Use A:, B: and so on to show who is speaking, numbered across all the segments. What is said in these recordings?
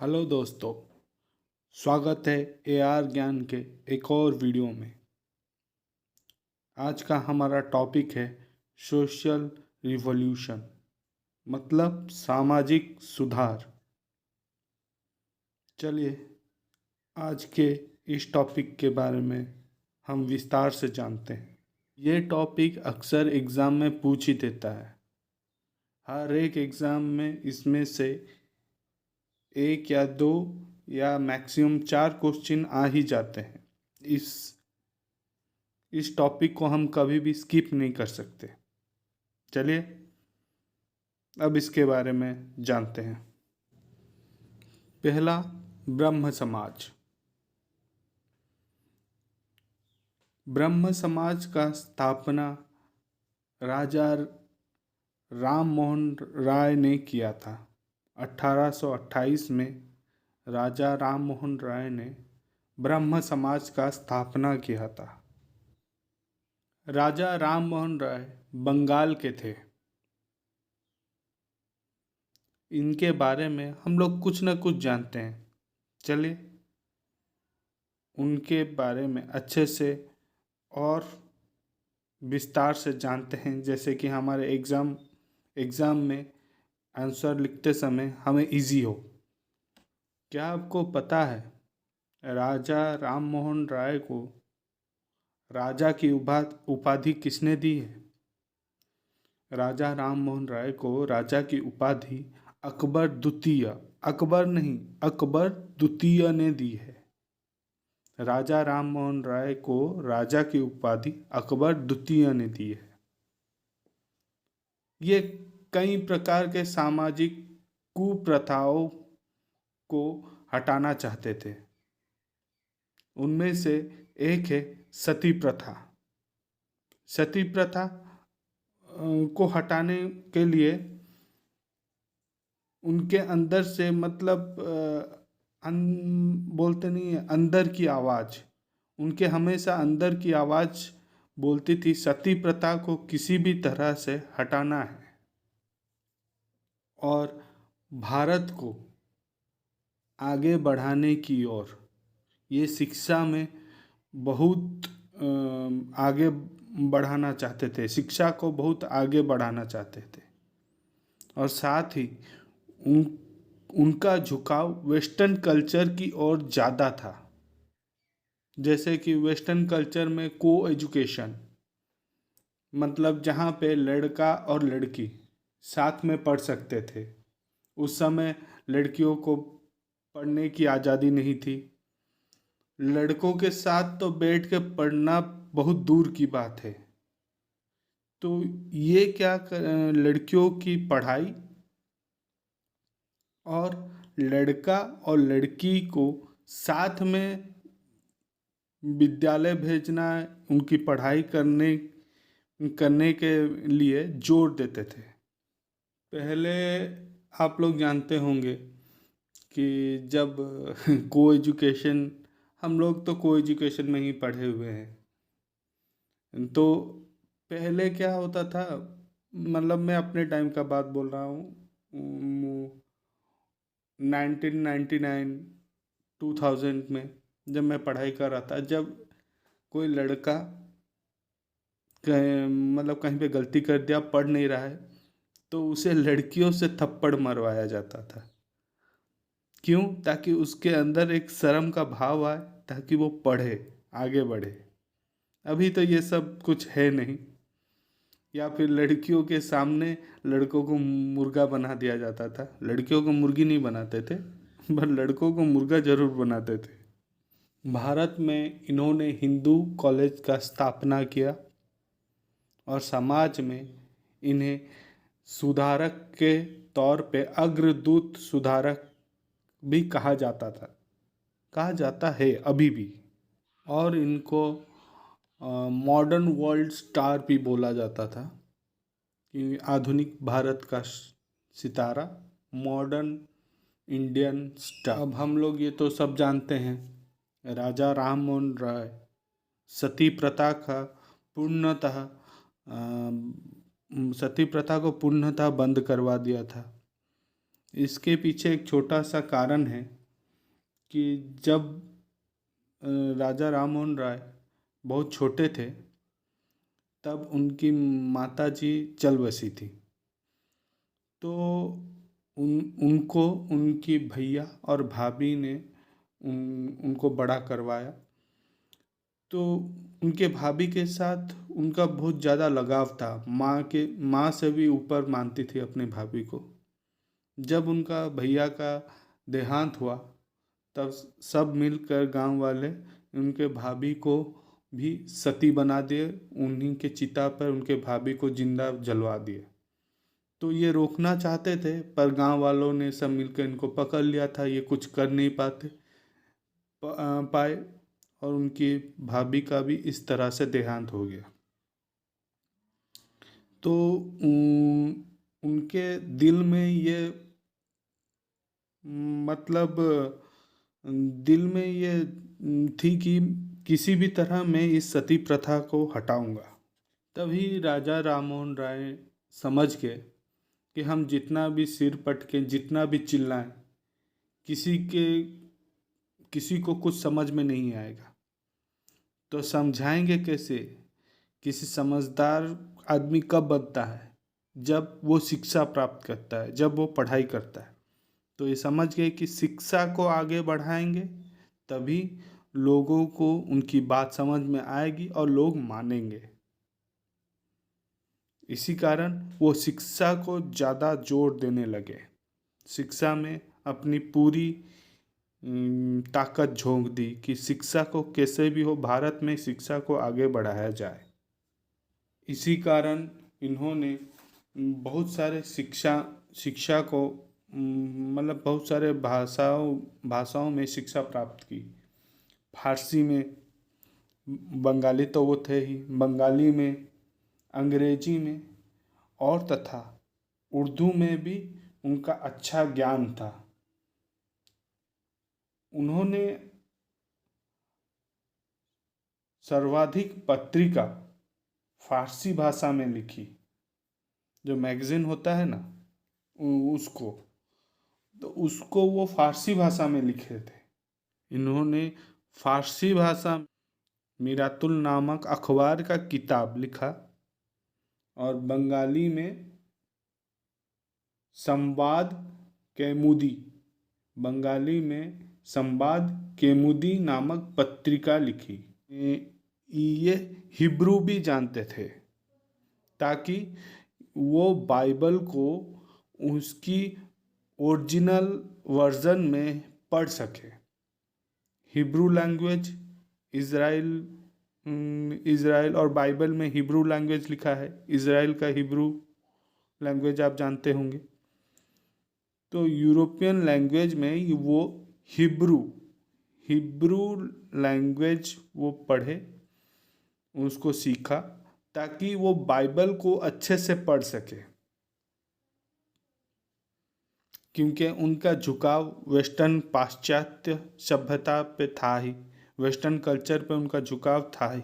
A: Hello दोस्तों, स्वागत है एआर ज्ञान के एक और वीडियो में। आज का हमारा टॉपिक है सोशल रिवॉल्यूशन, मतलब सामाजिक सुधार। चलिए आज के इस टॉपिक के बारे में हम विस्तार से जानते हैं। ये टॉपिक अक्सर एग्ज़ाम में पूछ ही देता है। हर एक एग्ज़ाम में इसमें से एक या दो या मैक्सिमम 4 क्वेश्चन आ ही जाते हैं। इस टॉपिक को हम कभी भी स्किप नहीं कर सकते। चलिए अब इसके बारे में जानते हैं। पहला, ब्रह्म समाज। ब्रह्म समाज का स्थापना राजा राम मोहन राय ने किया था। 1828 में राजा राम मोहन राय ने ब्रह्म समाज का स्थापना किया था। राजा राम मोहन राय बंगाल के थे। इनके बारे में हम लोग कुछ न कुछ जानते हैं। चलिए उनके बारे में अच्छे से और विस्तार से जानते हैं, जैसे कि हमारे एग्ज़ाम में आंसर लिखते समय हमें इजी हो। क्या आपको पता है राजा राम मोहन राय को राजा की उपाधि किसने दी है? राजा राम मोहन राय को राजा की उपाधि अकबर द्वितीय, अकबर नहीं अकबर द्वितीय ने दी है। राजा राम मोहन राय को राजा की उपाधि अकबर द्वितीय ने दी है। ये कई प्रकार के सामाजिक कुप्रथाओं को हटाना चाहते थे। उनमें से एक है सती प्रथा। सती प्रथा को हटाने के लिए उनके अंदर से, मतलब बोलते नहीं है, अंदर की आवाज़, उनके हमेशा अंदर की आवाज़ बोलती थी सती प्रथा को किसी भी तरह से हटाना है और भारत को आगे बढ़ाने की ओर। ये शिक्षा में बहुत आगे बढ़ाना चाहते थे, शिक्षा को बहुत आगे बढ़ाना चाहते थे। और साथ ही उनका झुकाव वेस्टर्न कल्चर की ओर ज़्यादा था। जैसे कि वेस्टर्न कल्चर में को एजुकेशन, मतलब जहाँ पे लड़का और लड़की साथ में पढ़ सकते थे। उस समय लड़कियों को पढ़ने की आज़ादी नहीं थी। लड़कों के साथ तो बैठ के पढ़ना बहुत दूर की बात है। तो ये लड़कियों की पढ़ाई और लड़का और लड़की को साथ में विद्यालय भेजना, उनकी पढ़ाई करने के लिए जोर देते थे। पहले आप लोग जानते होंगे कि जब को एजुकेशन, हम लोग तो को एजुकेशन में ही पढ़े हुए हैं, तो पहले क्या होता था, मतलब मैं अपने टाइम का बात बोल रहा हूँ, 1999 2000 में जब मैं पढ़ाई कर रहा था, जब कोई लड़का मतलब कहीं पे गलती कर दिया, पढ़ नहीं रहा है, तो उसे लड़कियों से थप्पड़ मरवाया जाता था। क्यों? ताकि उसके अंदर एक शर्म का भाव आए, ताकि वो पढ़े, आगे बढ़े। अभी तो ये सब कुछ है नहीं। या फिर लड़कियों के सामने लड़कों को मुर्गा बना दिया जाता था। लड़कियों को मुर्गी नहीं बनाते थे, पर लड़कों को मुर्गा जरूर बनाते थे। भारत में इन्होंने हिंदू कॉलेज का स्थापना किया और समाज में इन्हें सुधारक के तौर पे अग्रदूत सुधारक भी कहा जाता था, कहा जाता है अभी भी। और इनको मॉडर्न वर्ल्ड स्टार भी बोला जाता था, कि आधुनिक भारत का सितारा, मॉडर्न इंडियन स्टार। अब हम लोग ये तो सब जानते हैं, राजा राम मोहन राय सती प्रथा का पूर्णतः सती प्रथा को पूर्णतः बंद करवा दिया था। इसके पीछे एक छोटा सा कारण है कि जब राजा राम मोहन राय बहुत छोटे थे तब उनकी माता जी चल बसी थी। तो उनको उनकी भैया और भाभी ने उनको बड़ा करवाया। तो उनके भाभी के साथ उनका बहुत ज़्यादा लगाव था, माँ से भी ऊपर मानती थी अपने भाभी को। जब उनका भैया का देहांत हुआ तब सब मिलकर गांव वाले उनके भाभी को भी सती बना दिए, उन्हीं के चिता पर उनके भाभी को जिंदा जलवा दिए। तो ये रोकना चाहते थे पर गांव वालों ने सब मिलकर इनको पकड़ लिया था, ये कुछ कर नहीं पाए और उनकी भाभी का भी इस तरह से देहांत हो गया। तो उनके दिल में ये मतलब दिल में ये थी कि किसी भी तरह मैं इस सती प्रथा को हटाऊंगा। तभी राजा राममोहन राय समझ गए कि हम जितना भी सिर पटके जितना भी चिल्लाएं किसी को कुछ समझ में नहीं आएगा। तो समझाएंगे कैसे? किसी समझदार आदमी कब बनता है? जब वो शिक्षा प्राप्त करता है, जब वो पढ़ाई करता है। तो ये समझ गए कि शिक्षा को आगे बढ़ाएंगे तभी लोगों को उनकी बात समझ में आएगी और लोग मानेंगे। इसी कारण वो शिक्षा को ज़्यादा जोर देने लगे, शिक्षा में अपनी पूरी ताकत झोंक दी कि शिक्षा को कैसे भी हो भारत में शिक्षा को आगे बढ़ाया जाए। इसी कारण इन्होंने बहुत सारे शिक्षा को मतलब बहुत सारे भाषाओं में शिक्षा प्राप्त की। फारसी में, बंगाली तो वो थे ही, बंगाली में, अंग्रेजी में और तथा उर्दू में भी उनका अच्छा ज्ञान था। उन्होंने सर्वाधिक पत्रिका फारसी भाषा में लिखी, जो मैगजीन होता है ना उसको, तो उसको वो फारसी भाषा में लिखे थे। इन्होंने फारसी भाषा मिरातुल नामक अखबार का किताब लिखा और बंगाली में संवाद कैमुदी, बंगाली में संवाद कैमुदी नामक पत्रिका लिखी। ये हिब्रू भी जानते थे ताकि वो बाइबल को उसकी ओरिजिनल वर्जन में पढ़ सके। हिब्रू लैंग्वेज इज़राइल और बाइबल में हिब्रू लैंग्वेज लिखा है। इज़राइल का हिब्रू लैंग्वेज आप जानते होंगे। तो यूरोपियन लैंग्वेज में वो हिब्रू लैंग्वेज वो पढ़े, उसको सीखा ताकि वो बाइबल को अच्छे से पढ़ सके, क्योंकि उनका झुकाव वेस्टर्न पाश्चात्य सभ्यता पे था ही, वेस्टर्न कल्चर पे उनका झुकाव था ही।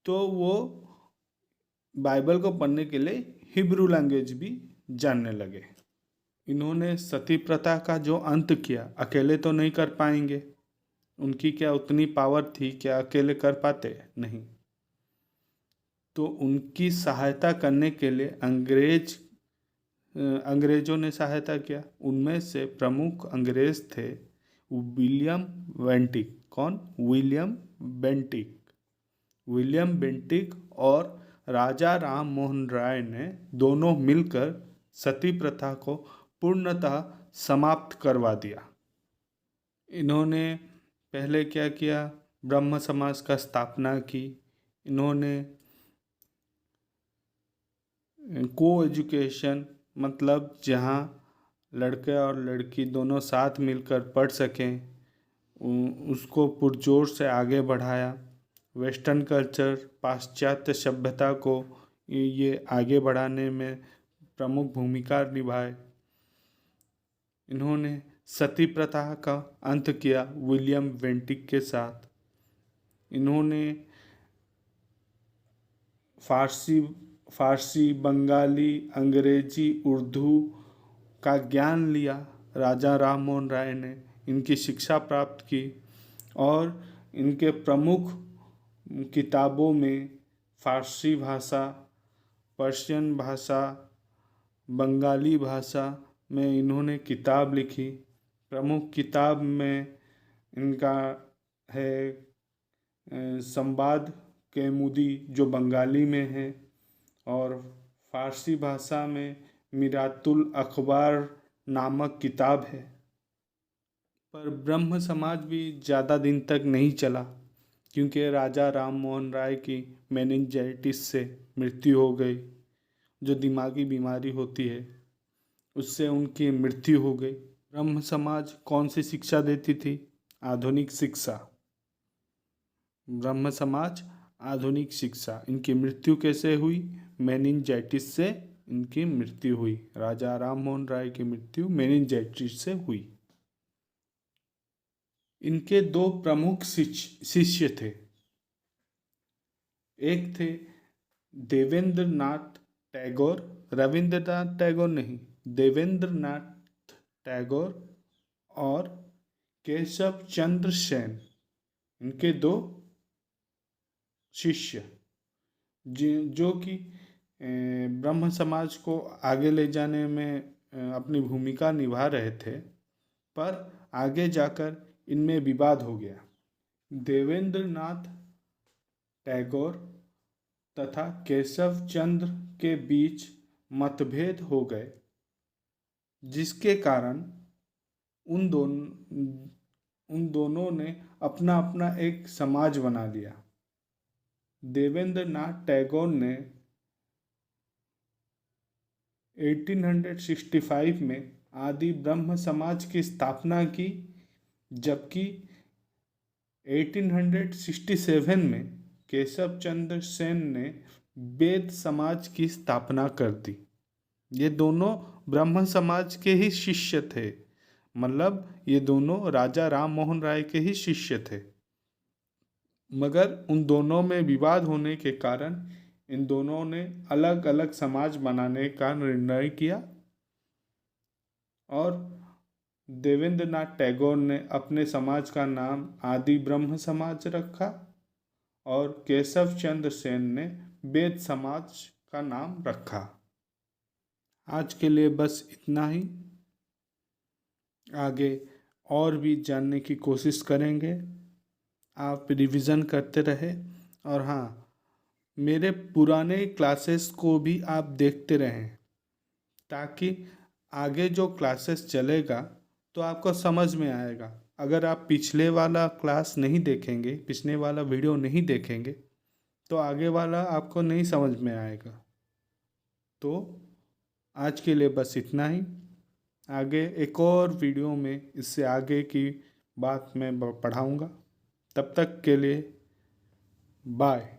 A: तो वो बाइबल को पढ़ने के लिए हिब्रू लैंग्वेज भी जानने लगे। इन्होंने सती प्रथा का जो अंत किया, अकेले तो नहीं कर पाएंगे, उनकी क्या उतनी पावर थी, क्या अकेले कर पाते? नहीं। तो उनकी सहायता करने के लिए अंग्रेजों ने सहायता किया। उनमें से प्रमुख अंग्रेज थे विलियम बेंटिक। कौन? विलियम बेंटिक और राजा राम मोहन राय ने दोनों मिलकर सती प्रथा को पूर्णतः समाप्त करवा दिया। इन्होंने पहले क्या किया? ब्रह्म समाज का स्थापना की। इन्होंने को एजुकेशन, मतलब जहाँ लड़के और लड़की दोनों साथ मिलकर पढ़ सकें, उसको पुरजोर से आगे बढ़ाया। वेस्टर्न कल्चर, पाश्चात्य सभ्यता को ये आगे बढ़ाने में प्रमुख भूमिका निभाए। इन्होंने सती प्रथा का अंत किया विलियम बेंटिक के साथ। इन्होंने फारसी, बंगाली, अंग्रेजी, उर्दू का ज्ञान लिया राजा राम मोहन राय ने, इनकी शिक्षा प्राप्त की और इनके प्रमुख किताबों में फारसी भाषा, पर्शियन भाषा, बंगाली भाषा में इन्होंने किताब लिखी। प्रमुख किताब में इनका है संवाद कौमुदी जो बंगाली में है, और फारसी भाषा में मिरातुल अखबार नामक किताब है। पर ब्रह्म समाज भी ज़्यादा दिन तक नहीं चला, क्योंकि राजा राम मोहन राय की मेनिंजाइटिस से मृत्यु हो गई। जो दिमागी बीमारी होती है उससे उनकी मृत्यु हो गई। ब्रह्म समाज कौन सी शिक्षा देती थी? आधुनिक शिक्षा। ब्रह्म समाज आधुनिक शिक्षा। इनकी मृत्यु कैसे हुई? मेनिंजाइटिस से इनकी मृत्यु हुई। राजा राम मोहन राय की मृत्यु मेनिंजाइटिस से हुई। इनके दो प्रमुख शिष्य थे। एक थे देवेंद्र नाथ टैगोर, रविंद्रनाथ टैगोर नहीं, देवेंद्र नाथ टैगोर, और केशव चंद्र सेन। इनके दो शिष्य जो कि ब्रह्म समाज को आगे ले जाने में अपनी भूमिका निभा रहे थे, पर आगे जाकर इनमें विवाद हो गया। देवेंद्र नाथ टैगोर तथा केशव चंद्र के बीच मतभेद हो गए, जिसके कारण उन दोनों ने अपना अपना एक समाज बना लिया। देवेंद्र नाथ टैगोर ने 1865 में आदि ब्रह्म समाज की स्थापना की, जबकि 1867 में केशव चंद्र सेन ने वेद समाज की स्थापना कर दी। ये दोनों ब्रह्म समाज के ही शिष्य थे, मतलब ये दोनों राजा राम मोहन राय के ही शिष्य थे। मगर उन दोनों में विवाद होने के कारण इन दोनों ने अलग अलग समाज बनाने का निर्णय किया, और देवेंद्र नाथ टैगोर ने अपने समाज का नाम आदि ब्रह्म समाज रखा, और केशव चंद्र सेन ने वेद समाज का नाम रखा। आज के लिए बस इतना ही। आगे और भी जानने की कोशिश करेंगे। आप रिवीजन करते रहे, और हाँ, मेरे पुराने क्लासेस को भी आप देखते रहें, ताकि आगे जो क्लासेस चलेगा तो आपको समझ में आएगा। अगर आप पिछले वाला क्लास नहीं देखेंगे, पिछले वाला वीडियो नहीं देखेंगे, तो आगे वाला आपको नहीं समझ में आएगा। तो आज के लिए बस इतना ही। आगे एक और वीडियो में इससे आगे की बात मैं पढ़ाऊँगा। तब तक के लिए बाय।